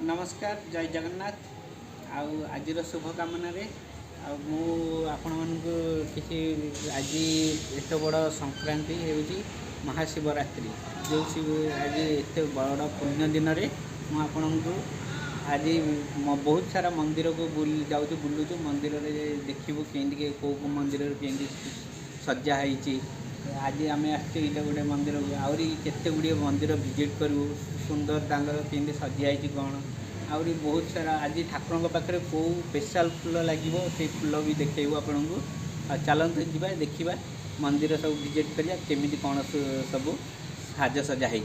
नमस्कार जय जगन्नाथ। आज शुभ कामना मु आपण मानक किसी आज एत बड़ संक्रांति होगी महाशिवरात्रि जो आज एत बड़ पुण्य दिन में मुझे आज बहुत सारा मंदिर को जाऊँ बुलूँ मंदिर में देखू के कौ मंदिर के सजा है। आज आम आसटे गोटे मंदिर आहरी केते गुड़े मंदिर विजिट करूँ सुंदर के सजाई कौन आहरी बहुत सारा आज ठाकुर पाखे कौ स्पेशल फूल लगे से फूल भी देखू आपन को चलते जा देखा मंदिर सब विजिट करिया केमी कौन सब साज सजा है।